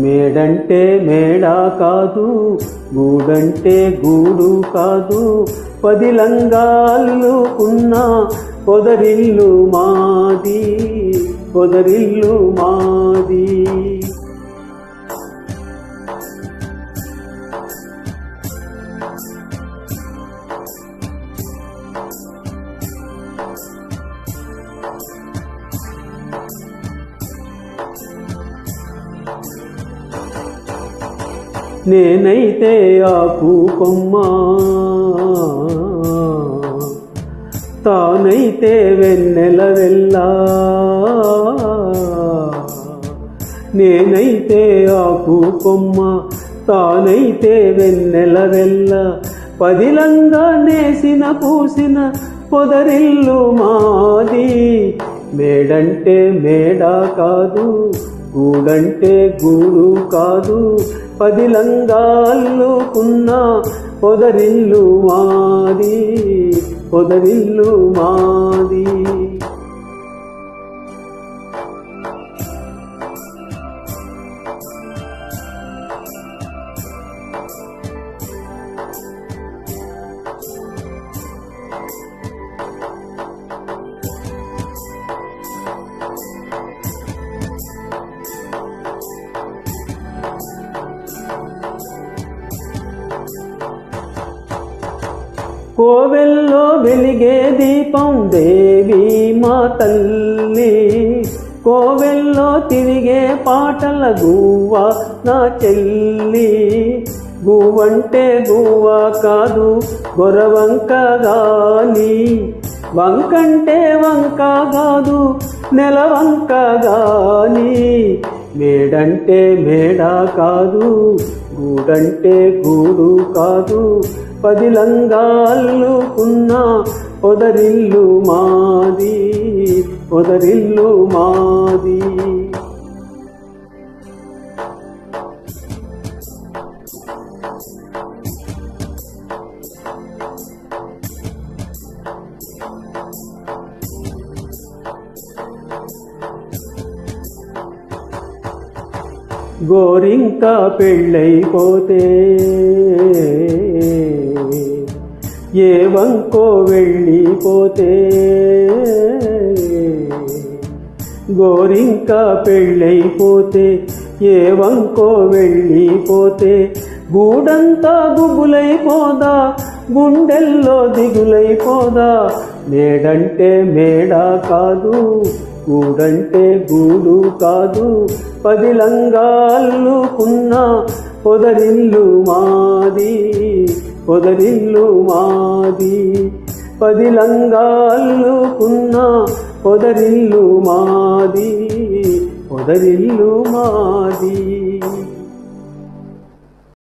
మేడంటే మేడ కాదు, గూడంటే గూడు కాదు, 10 లంగాలుకున్న పొదరిల్లు మాది, పొదరిల్లు మాది. నేనైతే ఆకు కొమ్మ, తానైతే వెన్నెల వెల్లా. నేనైతే ఆకు కొమ్మ, తానైతే వెన్నెల వెల్ల. 10 లంగా నేసిన పూసిన పొదరిల్లు మాది. మేడంటే మేడ కాదు, గూడంటే గూడు కాదు, 10 లంగాలుకున్న పొదరిల్లు మాది, పొదరిల్లు మాది. కోవెల్లో వెలిగే దీపం దేవి మా తల్లి, కోవెల్లో తిరిగే పాటల గువ్వ నా చెల్లి. గువ్వంటే గువ్వ కాదు, గొరవంక గాని, వంకంటే వంక కాదు, నెలవంక గాని. మేడంటే మేడ కాదు, గూడంటే గూడు కాదు, 10 లంగాలుకున్న పొదరిల్లు మాది, పొదరిల్లు మాది. గోరింక పెళ్ళైపోతే ఏ వంకో వెళ్ళిపోతే, గోరింక పెళ్ళైపోతే ఏ వంకో వెళ్ళిపోతే. గూడంతా గుబులైపోదా, గుండెల్లో దిగులైపోదా. మేడంటే మేడ కాదు, గూడంటే గూడు కాదు, 10 లంగాలుకున్న పొదరిల్లు మాది, పొదరిల్లు మాది. 10 లంగాలుకున్న పొదరిల్లు మాది, పొదరిల్లు మాది.